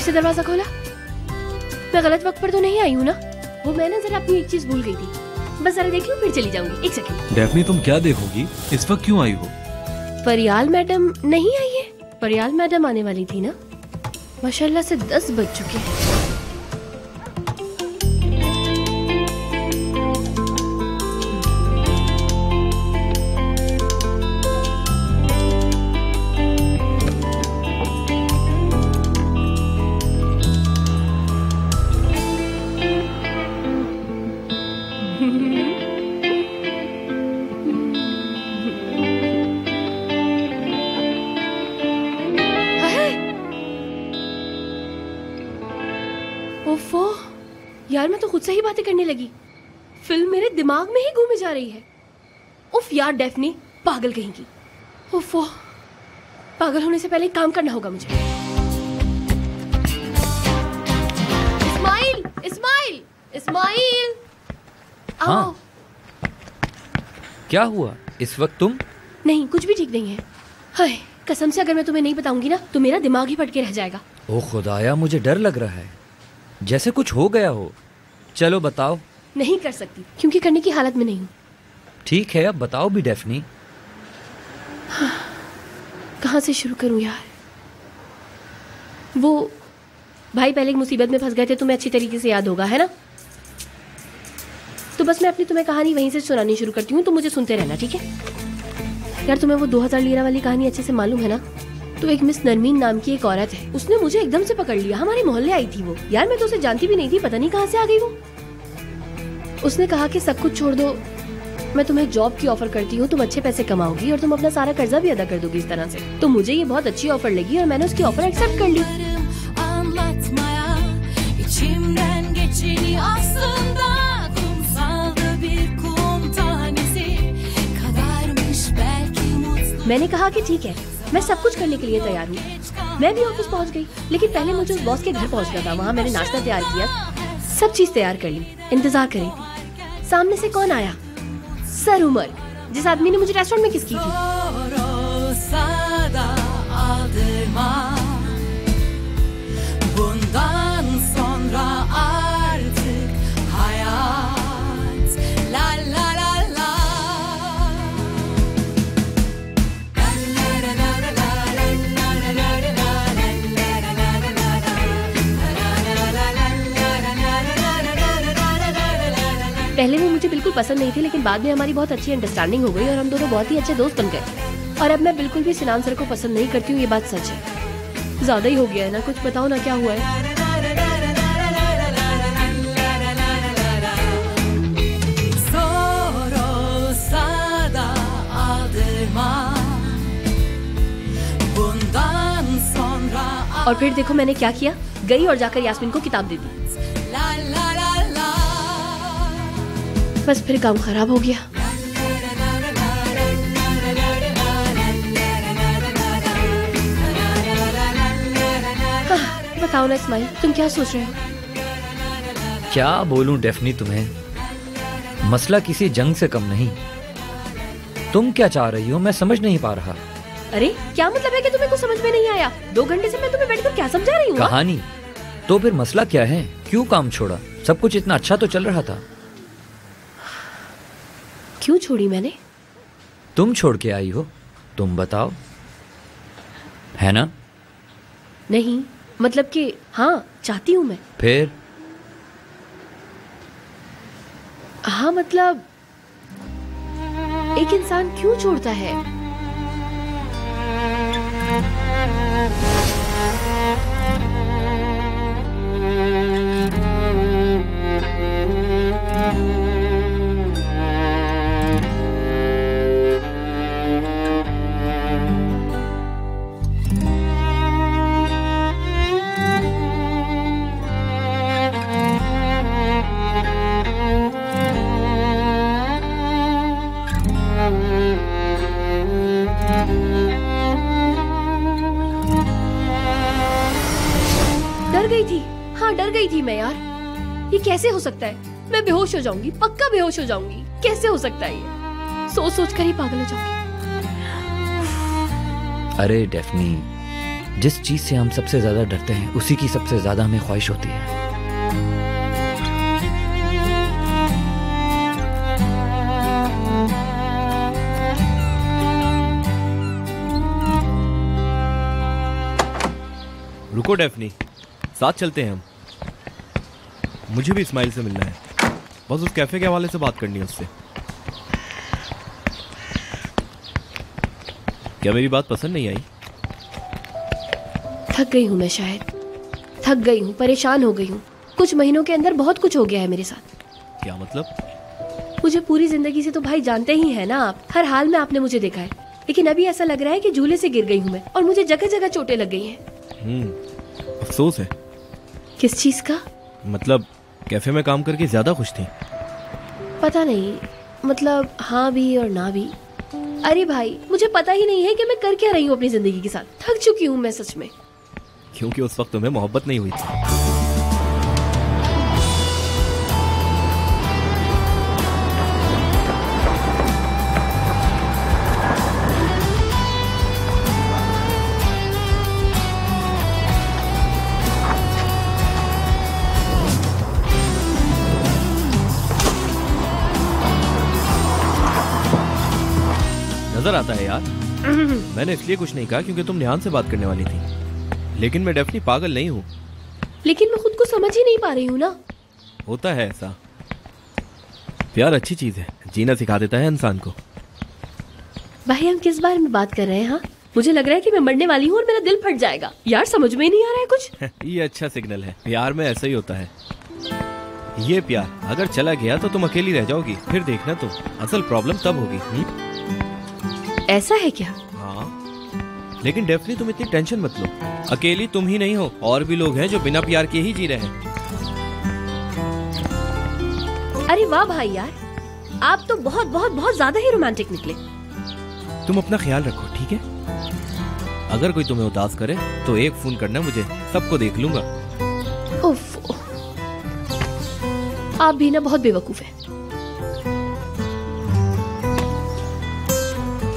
से दरवाजा खोला? मैं गलत वक्त पर तो नहीं आई हूँ ना? वो मैं ना जरा अपनी एक चीज भूल गई थी, बस जरा देख लूं फिर चली जाऊंगी। एक सेकंड। डेफनी तुम क्या देखोगी? इस वक्त क्यों आई हो? परियाल मैडम नहीं आई है? परियाल मैडम आने वाली थी ना? माशाल्लाह से 10 बज चुके हैं। ओफो, यार मैं तो खुद से ही बातें करने लगी। फिल्म मेरे दिमाग में ही घूमे जा रही है। उफ यार डेफनी, पागल कहीं की। ओफो, पागल होने से पहले एक काम करना होगा मुझे। इस्माइल, इस्माइल, इस्माइल, आओ। हाँ। क्या हुआ इस वक्त तुम? नहीं, कुछ भी ठीक नहीं है। हाय, कसम से अगर मैं तुम्हें नहीं बताऊंगी ना तो मेरा दिमाग ही फटके रह जाएगा। ओ खुदाया, मुझे डर लग रहा है, जैसे कुछ हो गया हो। चलो बताओ। नहीं कर सकती क्योंकि करने की हालत में नहीं हूँ। ठीक है, अब बताओ भी डेफनी। हाँ, कहाँ से शुरू करूँ यार? वो भाई पहले एक मुसीबत में फंस गए थे, तुम्हें अच्छी तरीके से याद होगा, है ना? तो बस मैं अपनी तुम्हें कहानी वहीं से सुनानी शुरू करती हूँ, तो मुझे सुनते रहना, ठीक है? यार तुम्हें वो 2000 लीरा वाली कहानी अच्छे से मालूम है ना? तो एक मिस नरमीन नाम की एक औरत है, उसने मुझे एकदम से पकड़ लिया। हमारे मोहल्ले आई थी वो। यार मैं तो उसे जानती भी नहीं थी, पता नहीं कहाँ से आ गई वो। उसने कहा कि सब कुछ छोड़ दो, मैं तुम्हें जॉब की ऑफर करती हूँ, तुम अच्छे पैसे कमाओगी और तुम अपना सारा कर्जा भी अदा कर दोगी इस तरह से। तो मुझे ये बहुत अच्छी ऑफर लगी और मैंने उसकी ऑफर एक्सेप्ट कर ली। मैंने कहा कि ठीक है, मैं सब कुछ करने के लिए तैयार हूँ। मैं भी ऑफिस पहुँच गई, लेकिन पहले मुझे उस बॉस के घर पहुँचना था। वहाँ मैंने नाश्ता तैयार किया, सब चीज तैयार कर ली, इंतजार कर रही थी। सामने से कौन आया? सर उमर, जिस आदमी ने मुझे रेस्टोरेंट में किस की थी। पहले वो मुझे बिल्कुल पसंद नहीं थी, लेकिन बाद में हमारी बहुत अच्छी अंडरस्टैंडिंग हो गई और हम दोनों बहुत ही अच्छे दोस्त बन गए। और अब मैं बिल्कुल भी सिनान सर को पसंद नहीं करती हूँ, ये बात सच है। ज्यादा ही हो गया है ना? कुछ बताओ ना, क्या हुआ है? और फिर देखो मैंने क्या किया, गई और जाकर यास्मीन को किताब दे दी। बस फिर काम खराब हो गया। बताओ ना इस्माइल, तुम क्या सोच रहे हो? क्या बोलूं डेफनी तुम्हें, मसला किसी जंग से कम नहीं। तुम क्या चाह रही हो मैं समझ नहीं पा रहा। अरे क्या मतलब है कि तुम्हें कुछ समझ में नहीं आया? 2 घंटे से मैं तुम्हें बैठकर क्या समझा रही हूँ? कहानी। तो फिर मसला क्या है? क्यों काम छोड़ा? सब कुछ इतना अच्छा तो चल रहा था। क्यों छोड़ी मैंने? तुम छोड़ के आई हो, तुम बताओ, है ना? नहीं, मतलब कि हाँ, चाहती हूँ मैं। फिर? हाँ मतलब एक इंसान क्यों छोड़ता है? डर गई थी मैं यार। ये कैसे हो सकता है? मैं बेहोश हो जाऊंगी, पक्का बेहोश हो जाऊंगी। कैसे हो सकता है ये? सोच सोच कर ही पागल हो जाऊंगी। अरे डेफनी, जिस चीज से हम सबसे ज्यादा डरते हैं उसी की सबसे ज्यादा हमें ख्वाहिश होती है। रुको डेफनी, साथ चलते हैं हम। मुझे भी इस्माइल से मिलना है, बस उस कैफे के हवाले से बात करनी है उससे। क्या मेरी बात पसंद नहीं आई? थक गई हूँ मैं, शायद थक गई हूँ, परेशान हो गई हूँ। कुछ महीनों के अंदर बहुत कुछ हो गया है मेरे साथ। क्या मतलब? मुझे पूरी जिंदगी से तो भाई जानते ही हैं ना आप, हर हाल में आपने मुझे देखा है, लेकिन अभी ऐसा लग रहा है कि झूले से गिर गई हूँ मैं, और मुझे जगह जगह चोटें लग गई हैं। अफसोस है। किस चीज का? मतलब कैफे में काम करके ज्यादा खुश थी? पता नहीं, मतलब हाँ भी और ना भी। अरे भाई, मुझे पता ही नहीं है कि मैं कर क्या रही हूँ अपनी जिंदगी के साथ। थक चुकी हूँ मैं सच में। क्योंकि उस वक्त तुम्हें मोहब्बत नहीं हुई थी। नजर आता है यार। मैंने इसलिए कुछ नहीं कहा क्योंकि तुम निहान से बात करने वाली थी, लेकिन मैं डेफनी पागल नहीं हूँ। लेकिन मैं खुद को समझ ही नहीं पा रही हूँ ना। होता है ऐसा। प्यार अच्छी चीज है, जीना सिखा देता है इंसान को। भाई हम किस बारे में बात कर रहे हैं? हाँ, मुझे लग रहा है कि मैं मरने वाली हूँ और मेरा दिल फट जाएगा। यार समझ में ही नहीं आ रहा है कुछ। ये अच्छा सिग्नल है, प्यार में ऐसा ही होता है। ये प्यार अगर चला गया तो तुम अकेली रह जाओगी, फिर देखना तुम असल प्रॉब्लम तब होगी। ऐसा है क्या? हाँ, लेकिन डेफनी तुम इतनी टेंशन मत लो। अकेली तुम ही नहीं हो, और भी लोग हैं जो बिना प्यार के ही जी रहे हैं। अरे वाह भाई यार, आप तो बहुत बहुत बहुत ज्यादा ही रोमांटिक निकले। तुम अपना ख्याल रखो, ठीक है? अगर कोई तुम्हें उदास करे तो एक फोन करना मुझे, सबको देख लूंगा। उफ, आप भी ना बहुत बेवकूफ हैं।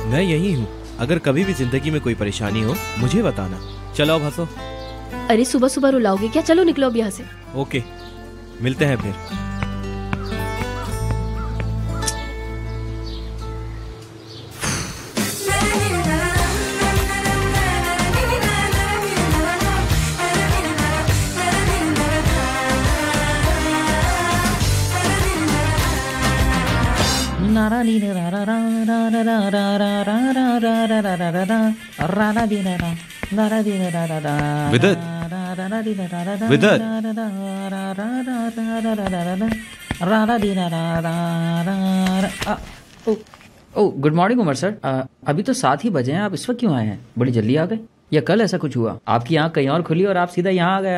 मैं यही हूँ, अगर कभी भी जिंदगी में कोई परेशानी हो मुझे बताना। चलो अब हंसो। अरे सुबह सुबह रुलाओगे क्या? चलो निकलो अब यहाँ से। ओके, मिलते हैं फिर। विदत, विदत, ओ गुड मॉर्निंग उमर सर। अभी तो 7 ही बजे हैं, आप इस वक्त क्यों आए हैं? बड़ी जल्दी आ गए या कल ऐसा कुछ हुआ? आपकी आंख कहीं और खुली और आप सीधा यहाँ आ गए?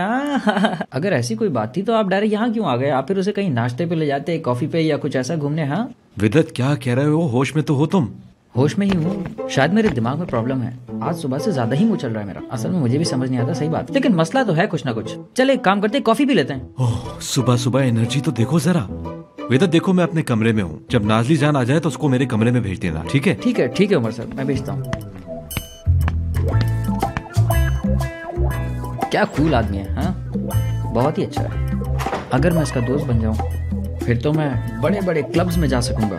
अगर ऐसी कोई बात थी तो आप डायरेक्ट यहाँ क्यों आ गए? आप फिर उसे कहीं नाश्ते पे ले जाते, कॉफी पे या कुछ ऐसा घूमने। हाँ विदत, क्या कह रहे हो? होश में तो हो तुम? होश में ही हूँ, शायद मेरे दिमाग में प्रॉब्लम है। आज सुबह से ज्यादा ही मुंह चल रहा है मेरा। असल में मुझे भी समझ नहीं आता, सही बात, लेकिन मसला तो है कुछ ना कुछ। चले एक काम करते हैं, कॉफी पी लेते हैं। ओह, सुबह सुबह एनर्जी तो देखो जरा। विदत देखो, मैं अपने कमरे में हूँ, जब नाजली जान आ जाए तो उसको मेरे कमरे में भेज देना, ठीक है? ठीक है ठीक है उमर सर, मैं भेजता हूँ। क्या कूल आदमी है। हाँ बहुत ही अच्छा है। अगर मैं इसका दोस्त बन जाऊं फिर तो मैं बड़े बड़े क्लब्स में जा सकूंगा,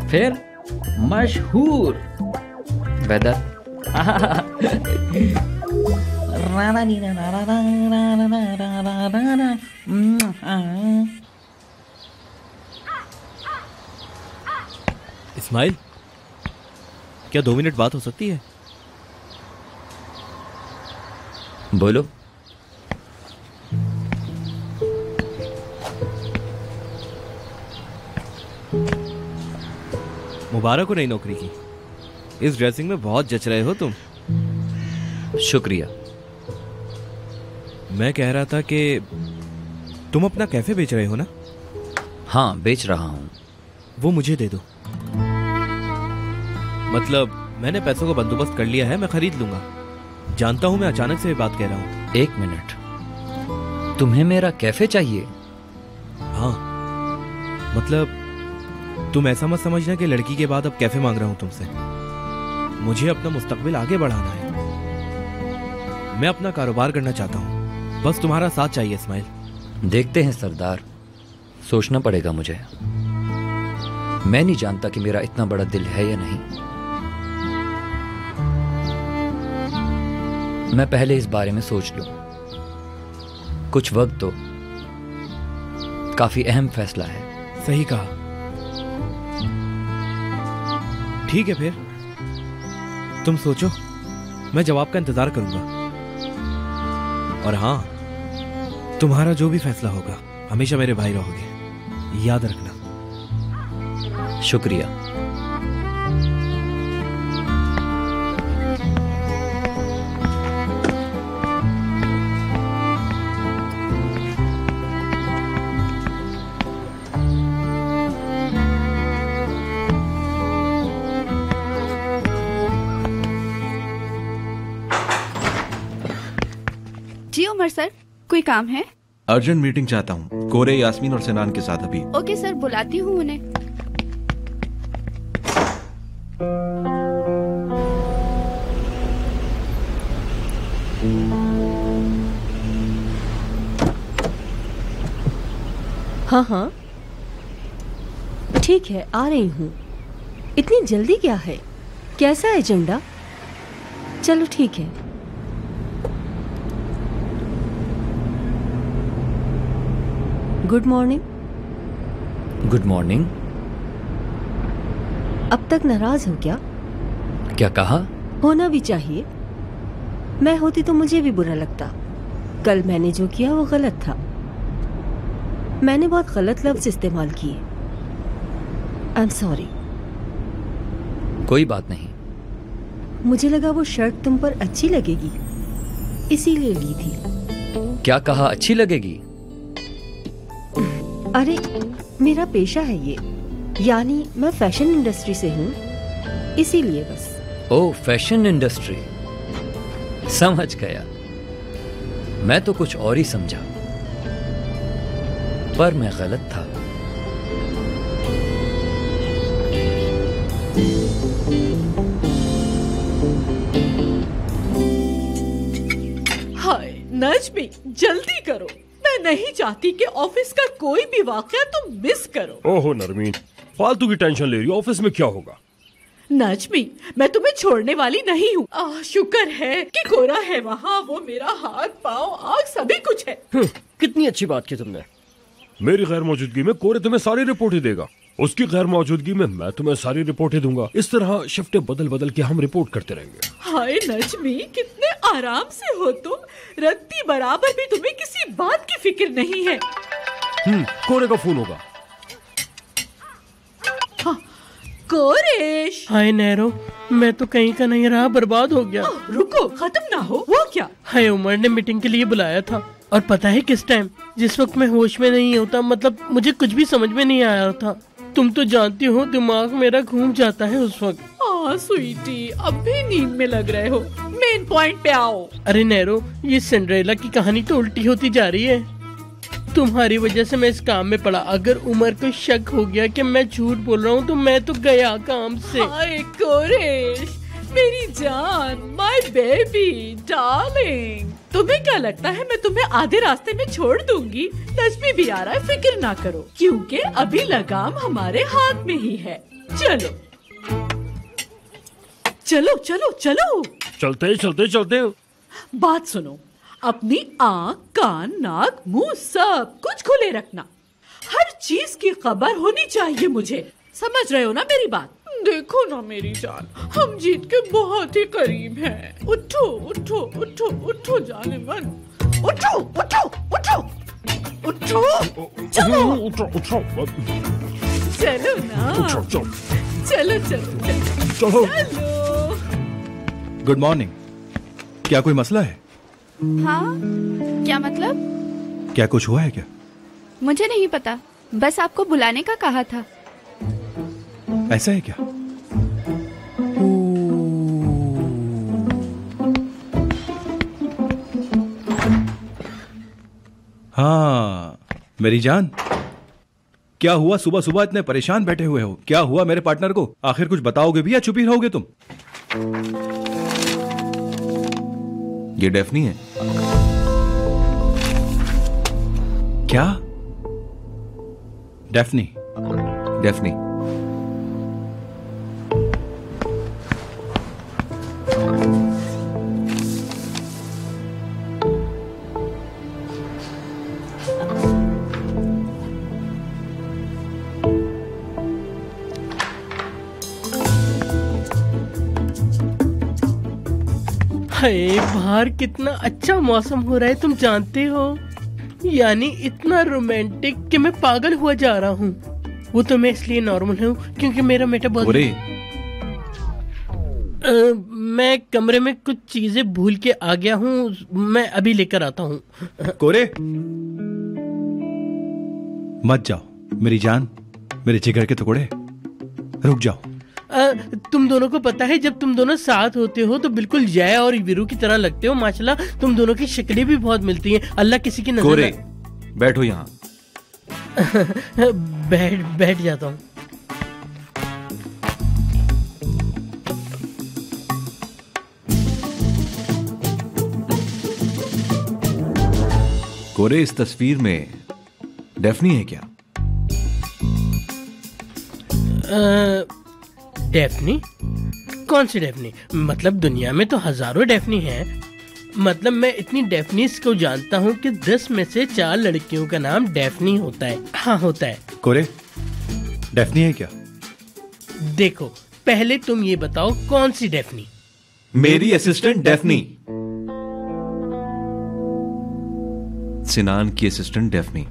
फिर मशहूर। वेदर इस्माइल, क्या 2 मिनट बात हो सकती है? बोलो। मुबारक हो नई नौकरी की। इस ड्रेसिंग में बहुत जच रहे हो तुम। शुक्रिया। मैं कह रहा था कि तुम अपना कैफे बेच रहे हो ना? हाँ बेच रहा हूँ। वो मुझे दे दो। मतलब मैंने पैसों का बंदोबस्त कर लिया है, मैं खरीद लूंगा। जानता हूं मैं अचानक से ये बात कह रहा हूं। 1 मिनट, तुम्हें मेरा कैफे चाहिए? हाँ, मतलब तुम ऐसा मत समझना कि लड़की के बाद अब कैफे मांग रहा हूं तुमसे। मुझे अपना मुस्तकबिल आगे बढ़ाना है। मैं अपना कारोबार करना चाहता हूँ, बस तुम्हारा साथ चाहिए इस्माइल। देखते हैं सरदार, सोचना पड़ेगा मुझे। मैं नहीं जानता कि मेरा इतना बड़ा दिल है या नहीं। मैं पहले इस बारे में सोच लूं। कुछ वक्त तो काफी अहम फैसला है। सही कहा। ठीक है फिर, तुम सोचो, मैं जवाब का इंतजार करूंगा। और हाँ, तुम्हारा जो भी फैसला होगा, हमेशा मेरे भाई रहोगे, याद रखना। शुक्रिया। जी उमर सर, कोई काम है? अर्जेंट मीटिंग चाहता हूँ, कोरे, यास्मीन और सिनान के साथ अभी। ओके सर, बुलाती हूँ उन्हें। हाँ हाँ ठीक है, आ रही हूँ। इतनी जल्दी क्या है? कैसा एजेंडा? चलो ठीक है। Good morning. Good morning. अब तक नाराज हो क्या? क्या कहा? होना भी चाहिए। मैं होती तो मुझे भी बुरा लगता। कल मैंने जो किया वो गलत था। मैंने बहुत गलत लफ्ज इस्तेमाल किए। I am sorry. कोई बात नहीं। मुझे लगा वो शर्ट तुम पर अच्छी लगेगी, इसीलिए ली थी। क्या कहा? अच्छी लगेगी? अरे मेरा पेशा है ये, यानी मैं फैशन इंडस्ट्री से हूँ, इसीलिए बस। ओह, फैशन इंडस्ट्री, समझ गया। मैं तो कुछ और ही समझा, पर मैं गलत था। हाय नजमी, जल्दी करो। मैं नहीं चाहती कि ऑफिस का कोई भी वाकया तुम मिस करो। ओहो नरमीन, फालतू की टेंशन ले रही हो। ऑफिस में क्या होगा? नजमी, मैं तुम्हें छोड़ने वाली नहीं हूँ। शुक्र है कि कोरा है वहाँ। वो मेरा हाथ, पाँव, आँख सभी कुछ है। कितनी अच्छी बात की तुमने। मेरी गैर मौजूदगी में कोरे तुम्हें सारी रिपोर्टें देगा, उसकी गैर मौजूदगी में मैं तुम्हें सारी रिपोर्टें दूंगा। इस तरह शिफ्टें बदल बदल के हम रिपोर्ट करते रहेंगे। हाय नजमी, कितने आराम से हो तुम। रत्ती बराबर भी तुम्हें किसी बात की फिक्र नहीं है। कोरे का फोन होगा। हाँ, कोरेश। हाय नैरो, मैं तो कहीं का नहीं रहा, बर्बाद हो गया। रुको, खत्म ना हो। वो क्या? हाय, उमर ने मीटिंग के लिए बुलाया था, और पता है किस टाइम? जिस वक्त मैं होश में नहीं होता, मतलब मुझे कुछ भी समझ में नहीं आया था। तुम तो जानती हो, दिमाग मेरा घूम जाता है उस वक्त। स्वीटी, अब भी नींद में लग रहे हो। मेन पॉइंट पे आओ। अरे नैरो, ये सिंड्रेला की कहानी तो उल्टी होती जा रही है। तुम्हारी वजह से मैं इस काम में पड़ा। अगर उमर को शक हो गया कि मैं झूठ बोल रहा हूँ तो मैं तो गया काम से। हाय कोरेश, मेरी जान, माय बेबी डार्लिंग। तुम्हें क्या लगता है मैं तुम्हें आधे रास्ते में छोड़ दूंगी? नजमी भी आ रहा है, फिक्र ना करो, क्योंकि अभी लगाम हमारे हाथ में ही है। चलो चलो चलो चलो, चलते चलते चलते। बात सुनो, अपनी आँख, कान, नाक, मुंह सब कुछ खुले रखना। हर चीज की खबर होनी चाहिए मुझे। समझ रहे हो ना मेरी बात? देखो ना मेरी जान, हम जीत के बहुत ही करीब हैं। उठो उठो उठो उठो जाने मन, उठो उठो उठो उठो, चलो उठो उठो चलो ना, उठो चलो चलो चलो चलो। चलो। Good morning. क्या कोई मसला है? हाँ, क्या मतलब? क्या कुछ हुआ है क्या? मुझे नहीं पता, बस आपको बुलाने का कहा था। ऐसा है क्या? हाँ मेरी जान, क्या हुआ? सुबह सुबह इतने परेशान बैठे हुए हो? क्या हुआ मेरे पार्टनर को? आखिर कुछ बताओगे भी या चुप ही रहोगे तुम? ये डेफनी है। क्या? डेफनी? डेफनी। हाय, बाहर कितना अच्छा मौसम हो रहा है, तुम जानते हो। यानी इतना रोमांटिक कि मैं पागल हुआ जा रहा हूँ। वो तो मैं इसलिए नॉर्मल हूँ क्योंकि मेरा मेटाबॉलिज्म। मैं कमरे में कुछ चीजें भूल के आ गया हूँ, मैं अभी लेकर आता हूँ। कोरे, मत जाओ मेरी जान, मेरे जिगर के टुकड़े, रुक जाओ। तुम दोनों को पता है, जब तुम दोनों साथ होते हो तो बिल्कुल जय और वीरू की तरह लगते हो। माशाल्लाह, तुम दोनों की शक्लें भी बहुत मिलती हैं। अल्लाह किसी की नजर। कोरे, बैठो यहाँ। बैठ जाता हूँ। कोरे, इस तस्वीर में डेफनी है क्या? डेफनी? कौन सी डेफनी? मतलब दुनिया में तो हजारों डेफनी हैं। मतलब मैं इतनी डेफनीस को जानता हूँ कि 10 में से 4 लड़कियों का नाम डेफनी होता है। हाँ, होता है। कोरे, डेफनी है क्या? देखो, पहले तुम ये बताओ कौन सी डेफनी? मेरी असिस्टेंट डेफनी। सिनान की असिस्टेंट डेफनी।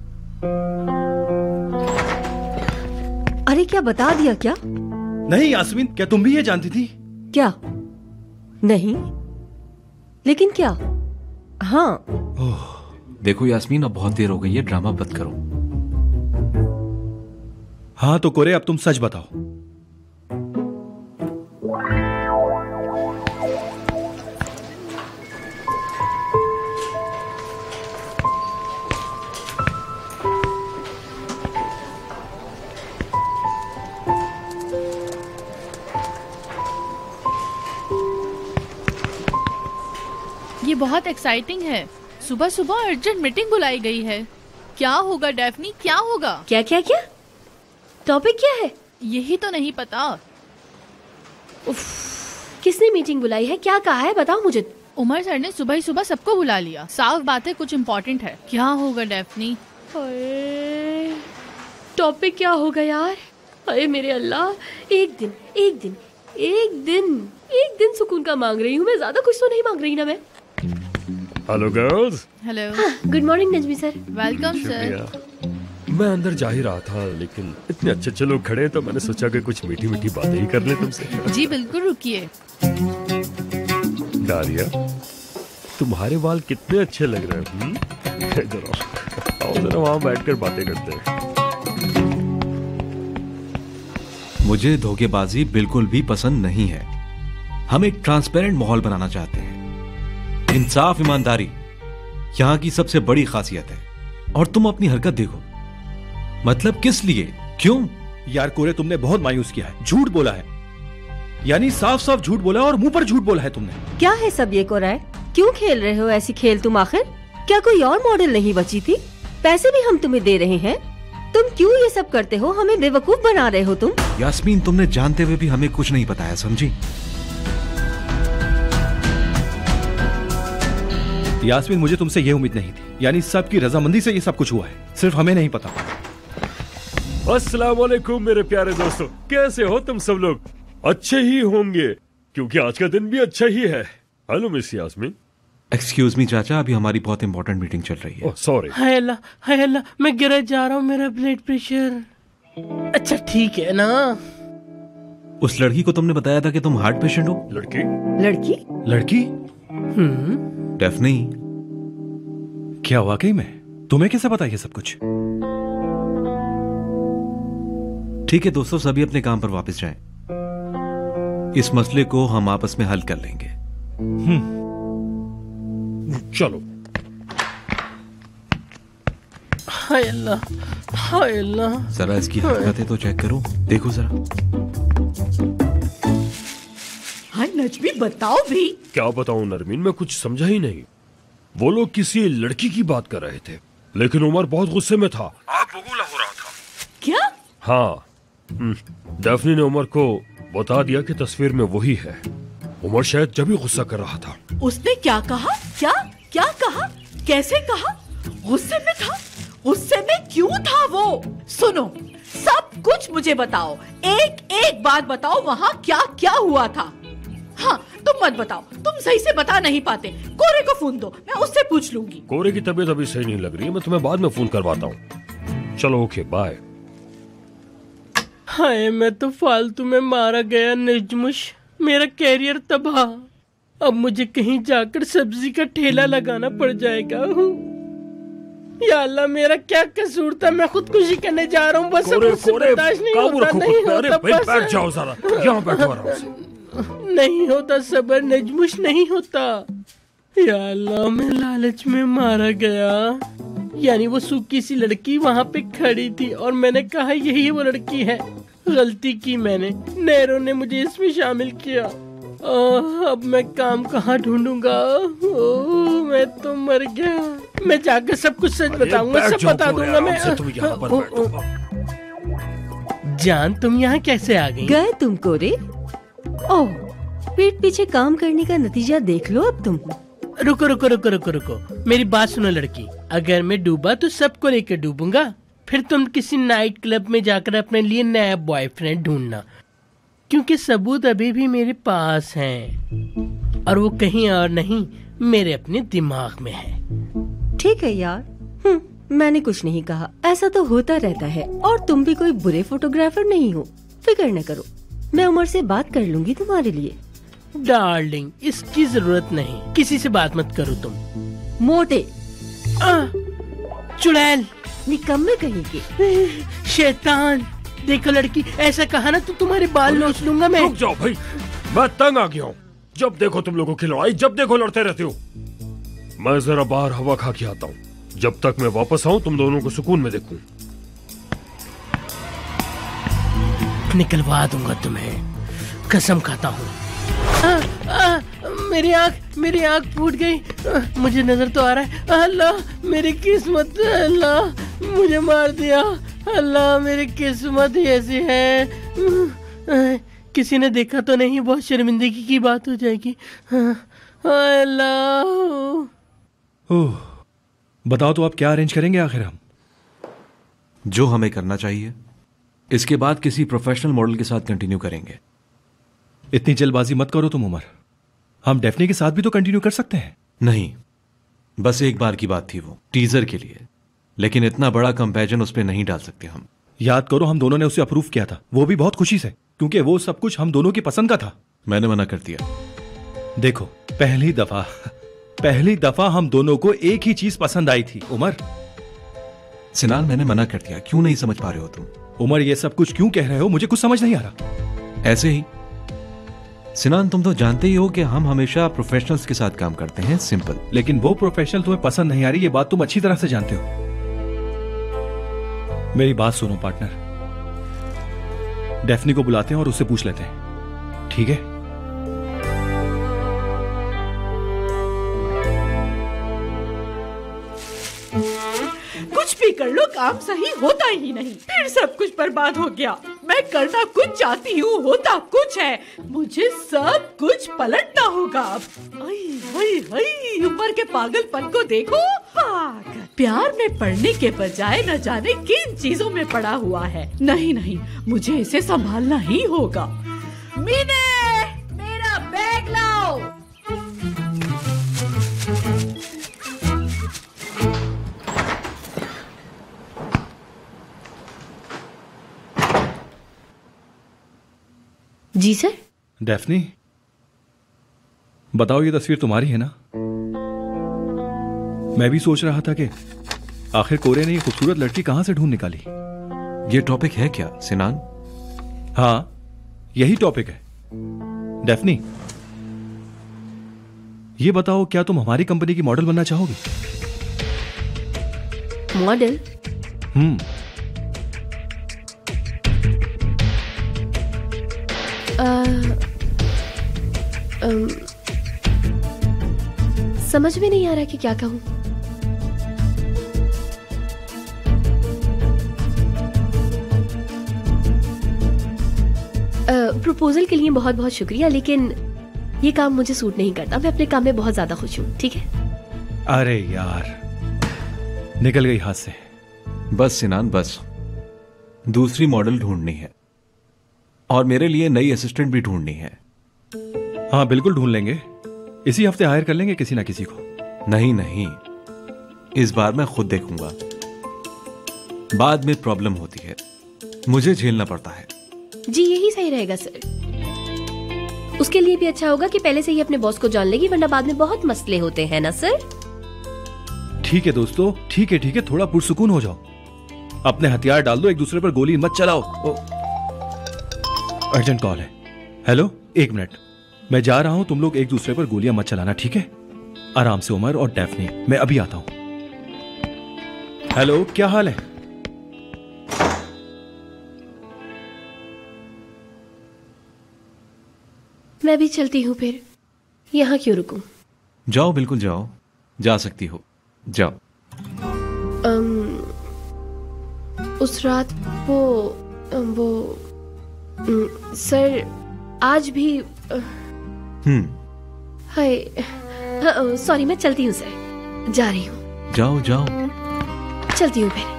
अरे क्या बता दिया क्या? नहीं यास्मीन, क्या तुम भी ये जानती थी? क्या? नहीं, लेकिन क्या? हाँ। देखो यास्मीन, अब बहुत देर हो गई है, ड्रामा बंद करो। हाँ तो कोरे, अब तुम सच बताओ। ये बहुत एक्साइटिंग है। सुबह सुबह अर्जेंट मीटिंग बुलाई गई है। क्या होगा डेफनी, क्या होगा? क्या क्या क्या? टॉपिक क्या है? यही तो नहीं पता। किसने मीटिंग बुलाई है? क्या कहा है? बताओ मुझे। उमर सर ने सुबह ही सुबह सबको बुला लिया। साफ बात है, कुछ इम्पोर्टेंट है। क्या होगा डेफनी? टॉपिक क्या होगा यार? अरे मेरे अल्लाह, एक दिन सुकून का मांग रही हूँ मैं, ज्यादा कुछ तो नहीं मांग रही ना मैं। Hello girls. Hello. Good morning Najmi sir. Welcome sir. मैं अंदर जा ही रहा था, लेकिन इतने अच्छे लोग खड़े तो मैंने सोचा कि कुछ मीठी मीठी बातें ही कर ले तुमसे। जी बिल्कुल, रुकिए। डारिया, तुम्हारे बाल कितने अच्छे लग रहे हैं। इधर आओ, जरा वहां बैठकर बातें करते हैं। मुझे धोखेबाजी बिल्कुल भी पसंद नहीं है। हम एक ट्रांसपेरेंट माहौल बनाना चाहते हैं। इंसाफ, ईमानदारी यहाँ की सबसे बड़ी खासियत है। और तुम अपनी हरकत देखो। मतलब किस लिए? क्यों? यार कोरे, तुमने बहुत मायूस किया है, झूठ बोला है। यानी साफ साफ झूठ बोला और मुंह पर झूठ बोला है तुमने। क्या है सब ये कोराय? क्यों खेल रहे हो ऐसी खेल तुम? आखिर क्या कोई और मॉडल नहीं बची थी? पैसे भी हम तुम्हें दे रहे हैं, तुम क्यों ये सब करते हो? हमें बेवकूफ बना रहे हो तुम। यास्मीन, तुमने जानते हुए भी हमें कुछ नहीं बताया, समझी? यास्मीन, मुझे तुमसे ये उम्मीद नहीं थी। यानी सबकी रजामंदी से ये सब कुछ हुआ है, सिर्फ हमें नहीं पता। अस्सलाम वालेकुम मेरे प्यारे दोस्तों, कैसे हो तुम सब लोग? अच्छे ही होंगे, क्योंकि आज का दिन भी अच्छा ही है। Hello miss Yasmeen. Excuse me चाचा, अभी हमारी बहुत इंपॉर्टेंट मीटिंग चल रही है। सॉरी। हाय अल्लाह, मैं गिर जा रहा हूँ, मेरा ब्लड प्रेशर। अच्छा ठीक है ना। उस लड़की को तुमने बताया था कि तुम हार्ट पेशेंट हो? लड़की? डेफनी। क्या वाकई में? तुम्हें कैसे पता ये सब कुछ? ठीक है दोस्तों, सभी अपने काम पर वापस जाएं। इस मसले को हम आपस में हल कर लेंगे। चलो। हाय अल्लाह। जरा इसकी हरकतें तो चेक करो, देखो जरा। हाय नजमी बताओ भी। क्या बताऊं नरमीन, मैं कुछ समझा ही नहीं। वो लोग किसी लड़की की बात कर रहे थे, लेकिन उमर बहुत गुस्से में था। आप बगूला हो रहा था। क्या? हाँ, डैफ्नी ने उमर को बता दिया कि तस्वीर में वही है। उमर शायद जब भी गुस्सा कर रहा था। उसने क्या कहा? क्या क्या कहा? कैसे कहा? गुस्से में था? गुस्से में क्यों था वो? सुनो, सब कुछ मुझे बताओ, एक एक बात बताओ, वहाँ क्या क्या हुआ था। हाँ, तुम मत बताओ, तुम सही से बता नहीं पाते। कोरे को फोन दो, मैं उससे पूछ लूंगी। कोरे की तबीयत अभी सही नहीं लग रही है, मैं तुम्हें बाद में फोन करवाता हूँ। चलो ओके, बाय। हाय, मैं तो फालतू में मारा गया नजमुश, मेरा कैरियर तबाह। अब मुझे कहीं जाकर सब्जी का ठेला लगाना पड़ जाएगा। या अल्लाह, मेरा क्या कसूर था? मैं खुदकुशी करने जा रहा हूँ। बस मुझसे बर्दाश्त नहीं होता, नहीं होता। बस बैठ जाओ ज़रा, यहाँ बैठो आराम से। नहीं होता सबर नजमुश, नहीं होता। या अल्लाह, मैं लालच में मारा गया। यानी वो सूखी सी लड़की वहाँ पे खड़ी थी और मैंने कहा यही वो लड़की है। गलती की मैंने, नैरो ने मुझे इसमें शामिल किया। अब मैं काम कहाँ ढूंढूंगा? मैं तो मर गया। मैं जाकर सब कुछ सच बताऊंगा, सब बता दूंगा मैं। जान, तुम यहाँ कैसे आ गई? गए तुम कोरे? ओह, पीठ पीछे काम करने का नतीजा देख लो अब तुम। रुको रुको रुको रुको रुको, मेरी बात सुनो लड़की। अगर मैं डूबा तो सबको लेकर डूबूंगा। फिर तुम किसी नाइट क्लब में जाकर अपने लिए नया बॉयफ्रेंड ढूंढना, क्योंकि सबूत अभी भी मेरे पास हैं और वो कहीं और नहीं, मेरे अपने दिमाग में है। ठीक है यार, मैंने कुछ नहीं कहा। ऐसा तो होता रहता है और तुम भी कोई बुरे फोटोग्राफर नहीं हो, फिक्र न करो। मैं उमर से बात कर लूंगी तुम्हारे लिए। डार्लिंग, इसकी जरूरत नहीं, किसी से बात मत करो तुम। मोटे चुड़ैल, निकम्मे कहीं के शैतान। देखो लड़की, ऐसा कहा ना तो तुम्हारे बाल नोच लूंगा मैं। रुक जाओ भाई, मैं तंग आ गया हूँ। जब देखो तुम लोगों की लड़ाई, जब देखो लड़ते रहते हो। मैं जरा बाहर हवा खा के आता हूँ। जब तक मैं वापस आऊँ तुम दोनों को सुकून में देखूं। निकलवा दूंगा तुम्हें, कसम खाता हूँ। मेरी आँख फूट गई। मुझे नजर तो आ रहा है। अल्लाह, मेरी किस्मत, अल्लाह मुझे मार दिया। अल्लाह, मेरी किस्मत ऐसी है। किसी ने देखा तो नहीं? बहुत शर्मिंदगी की बात हो जाएगी। अल्लाह। ओह, बताओ तो आप क्या अरेंज करेंगे आखिर? हम जो हमें करना चाहिए, इसके बाद किसी प्रोफेशनल मॉडल के साथ कंटिन्यू करेंगे। इतनी जल्दबाजी मत करो तुम उमर, हम डेफनी के साथ भी तो कंटिन्यू कर सकते हैं। नहीं, बस एक बार की बात थी, वो टीजर के लिए। लेकिन इतना बड़ा कंपैरिजन उस पर नहीं डाल सकते हम। याद करो, हम दोनों ने उसे अप्रूव किया था, वो भी बहुत खुशी से, क्योंकि वो सब कुछ हम दोनों की पसंद का था। मैंने मना कर दिया। देखो, पहली दफा हम दोनों को एक ही चीज पसंद आई थी उमर। सिनान, मैंने मना कर दिया। क्यों नहीं समझ पा रहे हो तुम? उमर, ये सब कुछ क्यों कह रहे हो? मुझे कुछ समझ नहीं आ रहा। ऐसे ही सिनान, तुम तो जानते ही हो कि हम हमेशा प्रोफेशनल्स के साथ काम करते हैं, सिंपल। लेकिन वो प्रोफेशनल तुम्हें पसंद नहीं आ रही, ये बात तुम अच्छी तरह से जानते हो। मेरी बात सुनो पार्टनर, डेफनी को बुलाते हैं और उससे पूछ लेते हैं, ठीक है? कुछ भी कर लो, काम सही होता ही नहीं। फिर सब कुछ बर्बाद हो गया। मैं करना कुछ चाहती हूँ, होता कुछ है। मुझे सब कुछ पलटना होगा अब। उमर के पागलपन को देखो। पागल, प्यार में पड़ने के बजाय न जाने किन चीजों में पड़ा हुआ है। नहीं, मुझे इसे संभालना ही होगा। मीने, मेरा बैग लाओ। जी सर। डेफनी, बताओ, ये तस्वीर तुम्हारी है ना? मैं भी सोच रहा था कि आखिर कोरे ने ये खूबसूरत लड़की कहां से ढूंढ निकाली। ये टॉपिक है क्या सिनान? हाँ, यही टॉपिक है। डेफनी, ये बताओ, क्या तुम हमारी कंपनी की मॉडल बनना चाहोगी? मॉडल? समझ में नहीं आ रहा कि क्या कहूँ। प्रपोजल के लिए बहुत बहुत शुक्रिया, लेकिन ये काम मुझे सूट नहीं करता। मैं अपने काम में बहुत ज्यादा खुश हूँ। ठीक है? अरे यार, निकल गई हाथ से। बस सिनान, बस दूसरी मॉडल ढूंढनी है और मेरे लिए नई असिस्टेंट भी ढूंढनी है। हाँ बिल्कुल ढूंढ लेंगे, इसी हफ्ते हायर कर लेंगे किसी ना किसी को। नहीं नहीं, इस बार मैं खुद देखूंगा। बाद में प्रॉब्लम होती है, मुझे झेलना पड़ता है। जी यही सही रहेगा सर। उसके लिए भी अच्छा होगा कि पहले से ही अपने बॉस को जान लेगी, वरना बाद में बहुत मसले होते हैं ना सर। ठीक है दोस्तों, ठीक है, थोड़ा पुरसुकून हो जाओ। अपने हथियार डाल दो, एक दूसरे पर गोली मत चलाओ। अर्जेंट कॉल है। हेलो, 1 मिनट, मैं जा रहा हूं। तुम लोग एक दूसरे पर गोलियां मत चलाना, ठीक है? आराम से उमर और डेफनी, मैं अभी आता हूं। हेलो, क्या हाल है? मैं भी चलती हूँ फिर, यहाँ क्यों रुकूं? जाओ, बिल्कुल जाओ, जा सकती हो, जाओ। उस रात वो सर आज भी हाय, सॉरी, मैं चलती हूँ सर, जा रही हूँ। जाओ जाओ, चलती हूँ फिर।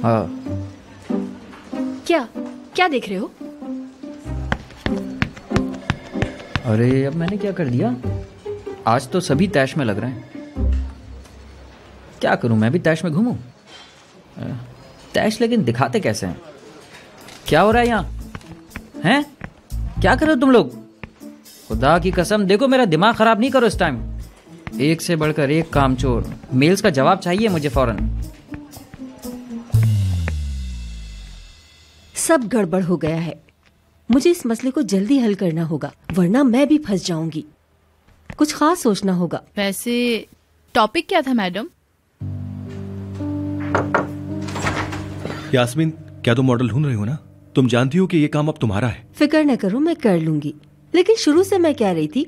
हाँ, क्या देख रहे हो? अरे अब मैंने क्या कर दिया? आज तो सभी तैश में लग रहे हैं। क्या करूं, मैं भी तैश में घूमूं? तैश लेकिन दिखाते कैसे हैं? क्या हो रहा है यहाँ? हैं? क्या कर रहे हो तुम लोग? खुदा की कसम, देखो मेरा दिमाग खराब नहीं करो इस टाइम। एक से बढ़कर एक कामचोर। मेल्स का जवाब चाहिए मुझे फौरन। सब गड़बड़ हो गया है। मुझे इस मसले को जल्दी हल करना होगा, वरना मैं भी फंस जाऊंगी। कुछ खास सोचना होगा। वैसे टॉपिक क्या था मैडम? यास्मीन, क्या तुम मॉडल ढूंढ रही हो ना? तुम जानती हो कि ये काम अब तुम्हारा है। फिक्र न करो, मैं कर लूंगी। लेकिन शुरू से मैं कह रही थी,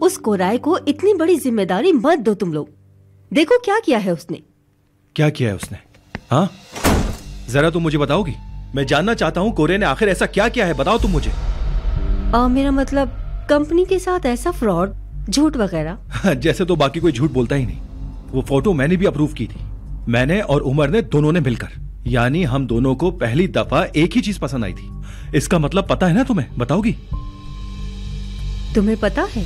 उस कोराए को इतनी बड़ी जिम्मेदारी मत दो तुम लोग। देखो क्या किया है उसने। क्या किया है उसने? हाँ, जरा तुम मुझे बताओगी? मैं जानना चाहता हूँ कोरे ने आखिर ऐसा क्या किया है, बताओ तुम मुझे। मेरा मतलब कंपनी के साथ ऐसा फ्रॉड, झूठ वगैरह। जैसे तो बाकी कोई झूठ बोलता ही नहीं। वो फोटो मैंने भी अप्रूव की थी, मैंने और उमर ने दोनों ने मिलकर। यानी हम दोनों को पहली दफा एक ही चीज पसंद आई थी। इसका मतलब पता है ना तुम्हें? बताओगी? तुम्हें पता है?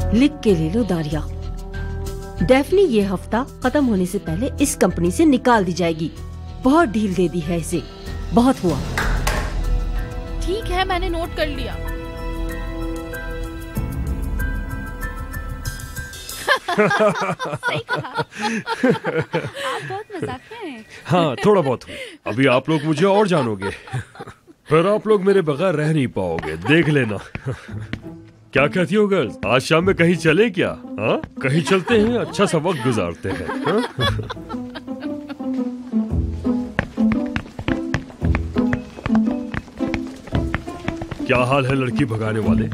लिख के ले लो दारिया। डेफनी ये हफ्ता खत्म होने से पहले इस कंपनी से निकाल दी जाएगी। बहुत ढील दे दी है इसे, बहुत हुआ। ठीक है, मैंने नोट कर लिया। सही कहा। आप बहुत मजाकिया हैं। हाँ, थोड़ा बहुत हूँ। अभी आप लोग मुझे और जानोगे, फिर आप लोग मेरे बगैर रह नहीं पाओगे, देख लेना। क्या कहती हो गर्ल्स, आज शाम में कहीं चले क्या? हाँ, कहीं चलते हैं, अच्छा सा वक्त गुजारते हैं। हाँ? क्या हाल है लड़की भगाने वाले?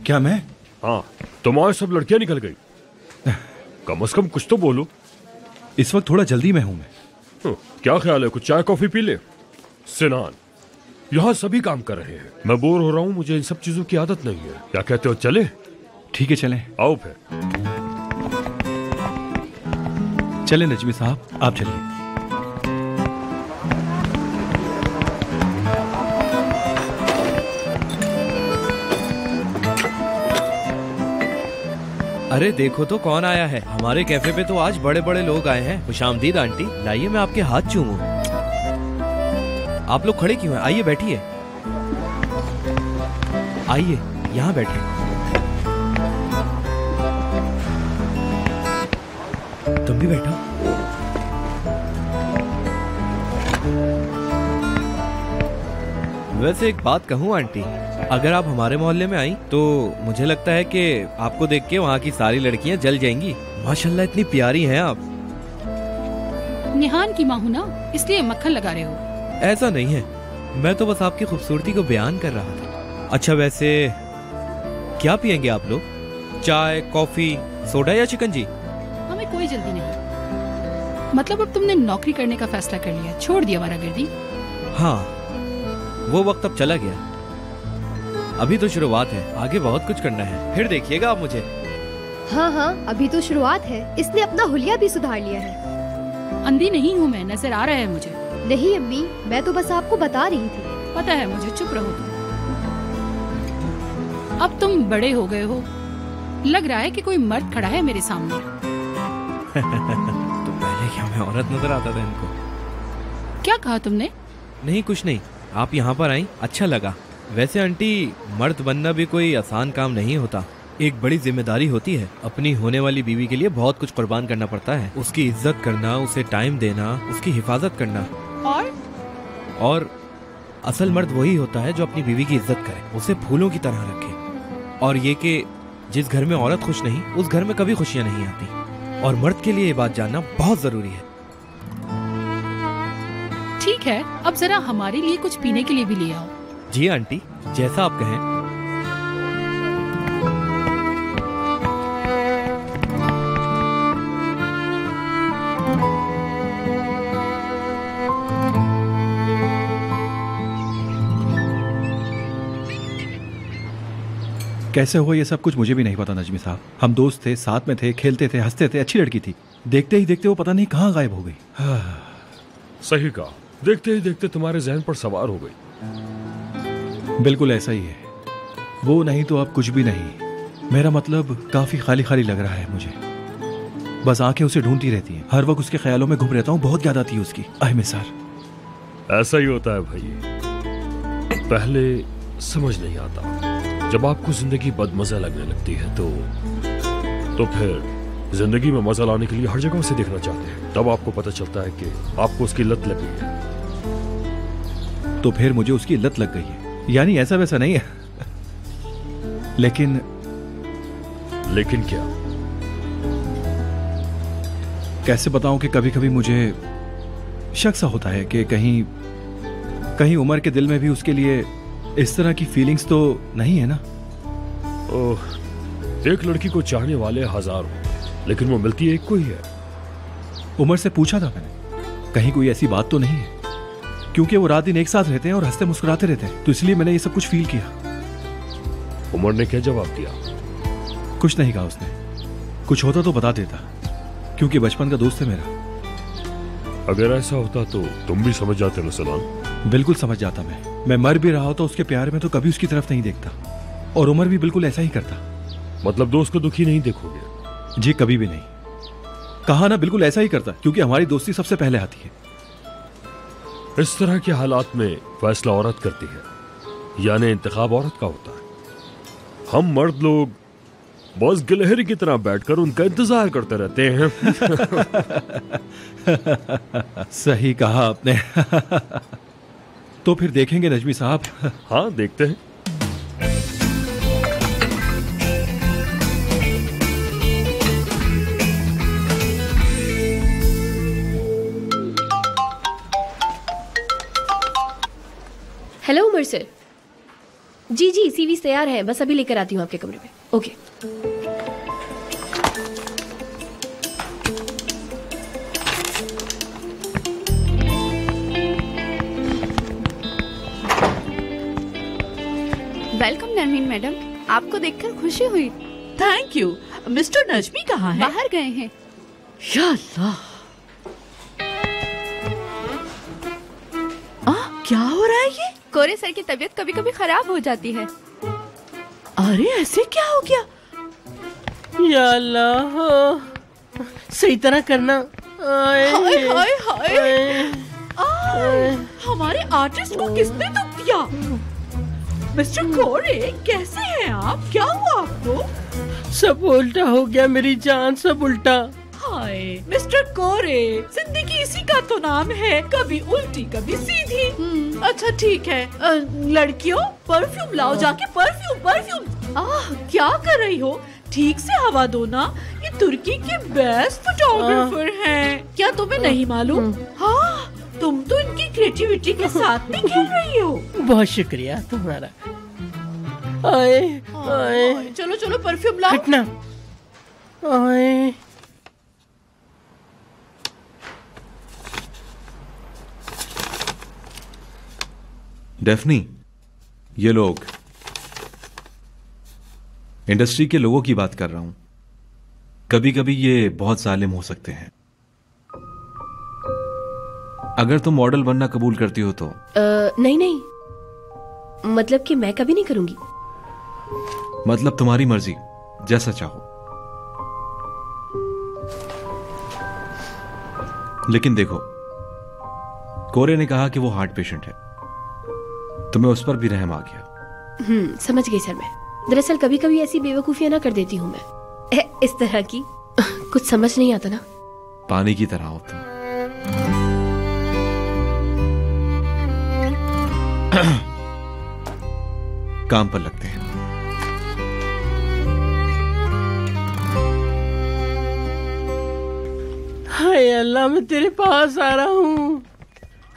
क्या मैं? हाँ, तुम्हारी सब लड़कियां निकल गई। कम से कम कुछ तो बोलो। इस वक्त थोड़ा जल्दी में हूं मैं। क्या ख्याल है, कुछ चाय कॉफी पी ले? सिनान, यहाँ सभी काम कर रहे हैं, मैं बोर हो रहा हूँ, मुझे इन सब चीजों की आदत नहीं है। क्या कहते हो, चले? ठीक है, चलें। आओ फिर। चलें नजमी साहब, आप चलिए। अरे देखो तो कौन आया है। हमारे कैफे पे तो आज बड़े बड़े लोग आए हैं। खुशामदीद आंटी, लाइए मैं आपके हाथ चूमूं। आप लोग खड़े क्यों हैं? आइए बैठिए, आइए यहाँ बैठिए। तुम भी बैठो। वैसे एक बात कहूँ आंटी, अगर आप हमारे मोहल्ले में आई तो मुझे लगता है कि आपको देख के वहाँ की सारी लड़कियाँ जल जाएंगी। माशाल्लाह इतनी प्यारी हैं आप। निहान की माँ हूँ ना, इसलिए मक्खन लगा रहे हो। ऐसा नहीं है, मैं तो बस आपकी खूबसूरती को बयान कर रहा था। अच्छा वैसे क्या पियेंगे आप लोग? चाय, कॉफी, सोडा या शिकंजी? हमें कोई जल्दी नहीं। मतलब अब तुमने नौकरी करने का फैसला कर लिया, छोड़ दिया आवारागर्दी? हाँ, वो वक्त अब चला गया। अभी तो शुरुआत है, आगे बहुत कुछ करना है, फिर देखिएगा आप मुझे। हाँ, अभी तो शुरुआत है। इसने अपना हुलिया भी सुधार लिया है। अंधी नहीं हूँ मैं, नजर आ रहा है मुझे। नहीं अम्मी, मैं तो बस आपको बता रही थी। पता है मुझे, चुप रहो तुम। अब तुम बड़े हो गए हो, लग रहा है कि कोई मर्द खड़ा है मेरे सामने। तो पहले क्या मैं औरत नजर आता था इनको? क्या कहा तुमने? नहीं कुछ नहीं, आप यहाँ पर आई अच्छा लगा। वैसे आंटी, मर्द बनना भी कोई आसान काम नहीं होता, एक बड़ी जिम्मेदारी होती है। अपनी होने वाली बीवी के लिए बहुत कुछ कुर्बान करना पड़ता है। उसकी इज्जत करना, उसे टाइम देना, उसकी हिफाजत करना। और असल मर्द वही होता है जो अपनी बीवी की इज्जत करे, उसे फूलों की तरह रखे। और ये कि जिस घर में औरत खुश नहीं, उस घर में कभी खुशियां नहीं आती। और मर्द के लिए ये बात जानना बहुत जरूरी है। ठीक है, अब जरा हमारे लिए कुछ पीने के लिए भी ले आओ। जी आंटी, जैसा आप कहें। कैसे हुआ ये सब कुछ मुझे भी नहीं पता नजमी साहब। हम दोस्त थे, साथ में थे, खेलते थे, हंसते थे, अच्छी लड़की थी। देखते ही देखते वो पता नहीं कहाँ गायब हो गई। सही कहा, देखते ही देखते तुम्हारे जहन पर सवार हो गई। बिल्कुल ऐसा ही है। वो नहीं तो अब कुछ भी नहीं। मेरा मतलब काफी खाली खाली लग रहा है मुझे। बस आंखें उसे ढूंढती रहती हैं, हर वक्त उसके ख्यालों में घूम रहता हूँ। बहुत याद आती है उसकी। सर ऐसा ही होता है भाई, पहले समझ नहीं आता। जब आपको जिंदगी बदमजा लगने लगती है तो फिर जिंदगी में मजा लाने के लिए हर जगह उसे देखना चाहते हैं। तब आपको पता चलता है कि आपको उसकी लत लगी है। तो फिर मुझे उसकी लत लग गई है, यानी ऐसा वैसा नहीं है। लेकिन क्या? कैसे बताऊं कि कभी कभी मुझे शक सा होता है कि कहीं उमर के दिल में भी उसके लिए इस तरह की फीलिंग्स तो नहीं है ना। ओह, एक लड़की को चाहने वाले हजारों, लेकिन वो मिलती एक को ही है। उमर से पूछा था मैंने, कहीं कोई ऐसी बात तो नहीं है? क्योंकि वो रात दिन एक साथ रहते हैं और हंसते मुस्कुराते रहते हैं, तो इसलिए मैंने ये सब कुछ फील किया। उमर ने क्या जवाब दिया? कुछ नहीं कहा उसने। कुछ होता तो बता देता, क्योंकि बचपन का दोस्त है मेरा। अगर ऐसा होता तो तुम भी समझ जाते ना सलाम। बिल्कुल समझ जाता। मैं मर भी रहा होता उसके प्यार में तो कभी उसकी तरफ नहीं देखता। और उमर भी बिल्कुल ऐसा ही करता। मतलब दोस्त को दुखी नहीं देखोगे? जी कभी भी नहीं। कहा ना, बिल्कुल ऐसा ही करता, क्योंकि हमारी दोस्ती सबसे पहले आती है। इस तरह के हालात में फैसला औरत करती है, यानी इंतखाब औरत का होता है। हम मर्द लोग बस गिलहरी की तरह बैठकर उनका इंतजार करते रहते हैं। सही कहा आपने। तो फिर देखेंगे नजमी साहब। हाँ देखते हैं। Hello Umar sir. जी सीवी तैयार है, बस अभी लेकर आती हूँ आपके कमरे में। ओके। वेलकम नरमीन मैडम, आपको देखकर खुशी हुई। Thank you. मिस्टर नजमी कहाँ है? बाहर गए हैं। या अल्लाह, क्या हो रहा है ये? कोरे सर की तबीयत कभी कभी खराब हो जाती है। अरे ऐसे क्या हो गया? या अल्लाह, सही तरह करना। हाय हाय हाय, हमारे आर्टिस्ट को किसने दुख दिया? मिस्टर कोरे, कैसे हैं आप? क्या हुआ आपको? सब उल्टा हो गया मेरी जान, सब उल्टा। हाय मिस्टर कोरे, जिंदगी इसी का तो नाम है, कभी उल्टी कभी सीधी। अच्छा ठीक है। लड़कियों परफ्यूम लाओ जाके, परफ्यूम परफ्यूम। क्या कर रही हो? ठीक से हवा दो ना, ये तुर्की के बेस्ट फोटोग्राफर हैं। क्या तुम्हें नहीं मालूम? हाँ, तुम तो इनकी क्रिएटिविटी के साथ भी खेल रही हो। बहुत शुक्रिया तुम्हारा। आए आए, चलो चलो परफ्यूम लाओ। हटना। आए, डेफनी, ये लोग, इंडस्ट्री के लोगों की बात कर रहा हूं। कभी कभी ये बहुत जालिम हो सकते हैं। अगर तुम मॉडल बनना कबूल करती हो तो। नहीं नहीं, मतलब कि मैं कभी नहीं करूंगी। मतलब तुम्हारी मर्जी, जैसा चाहो। लेकिन देखो, कोरे ने कहा कि वो हार्ट पेशेंट है, तुम्हें उस पर भी रहम आ गया। समझ गई सर मैं। दरअसल कभी कभी ऐसी बेवकूफियां ना कर देती हूँ मैं, इस तरह की। कुछ समझ नहीं आता ना। पानी की तरह हो तुम। काम पर लगते हैं। हाय अल्लाह, मैं तेरे पास आ रहा हूँ।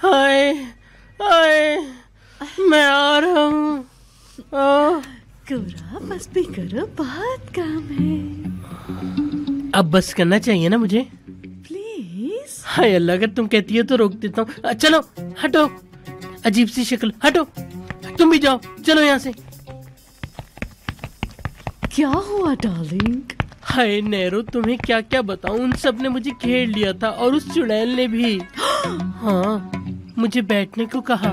हाय हाय, मैं आ रहा हूँ। कोरा बस भी करो, बहुत काम है। अब बस करना चाहिए ना मुझे? प्लीज। हाय अल्लाह, अगर तुम कहती हो तो रोक देता हूँ। चलो हटो, अजीब सी शक्ल, हटो। तुम भी जाओ, चलो यहाँ से। क्या हुआ डार्लिंग? हाय नेहरू, तुम्हें क्या क्या बताऊं, उन सब ने मुझे घेर लिया था, और उस चुड़ैल ने भी। हाँ, मुझे बैठने को कहा।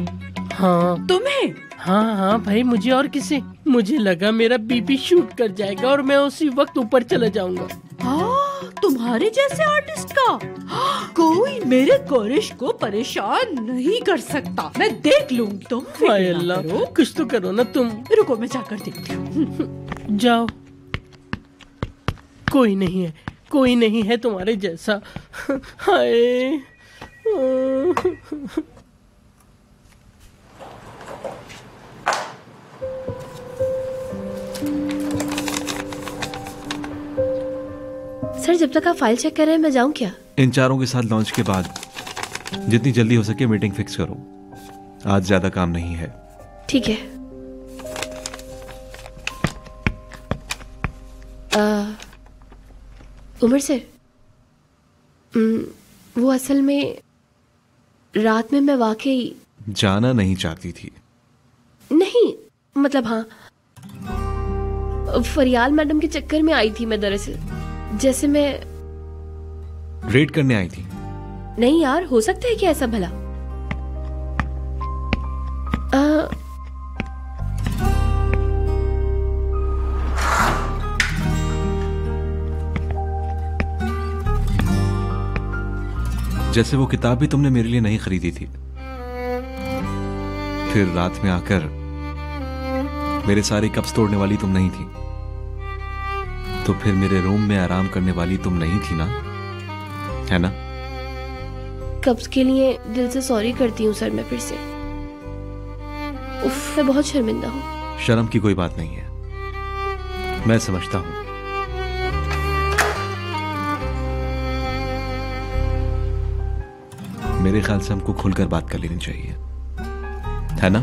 हाँ तुम्हें? हाँ हाँ भाई, मुझे और किसे? मुझे लगा मेरा बीपी शूट कर जाएगा और मैं उसी वक्त ऊपर चला जाऊंगा। तुम्हारे जैसे आर्टिस्ट का कोई मेरे कोरिश को परेशान नहीं कर सकता। मैं देख लूंगी। तुम हाय अल्लाह, कुछ तो करो ना तुम। रुको, मैं जाकर देखती हूँ। जाओ। कोई नहीं है, कोई नहीं है तुम्हारे जैसा। हाय। सर, जब तक आप फाइल चेक कर रहे हैं मैं जाऊं क्या? इन चारों के साथ लॉन्च के बाद जितनी जल्दी हो सके मीटिंग फिक्स करो। आज ज्यादा काम नहीं है। ठीक है। उमर सर, वो असल में रात में मैं वाकई जाना नहीं चाहती थी। नहीं, मतलब हाँ, फरियाल मैडम के चक्कर में आई थी मैं। दरअसल जैसे मैं रेड करने आई थी। नहीं यार, हो सकता है कि ऐसा भला। जैसे वो किताब भी तुमने मेरे लिए नहीं खरीदी थी, फिर रात में आकर मेरे सारे कप्स तोड़ने वाली तुम नहीं थी, तो फिर मेरे रूम में आराम करने वाली तुम नहीं थी ना, है ना? कप्स के लिए दिल से सॉरी करती हूँ सर मैं फिर से। उफ, मैं बहुत शर्मिंदा हूँ। शर्म की कोई बात नहीं है, मैं समझता हूँ। मेरे ख्याल से हमको खुलकर बात कर लेनी चाहिए, है ना?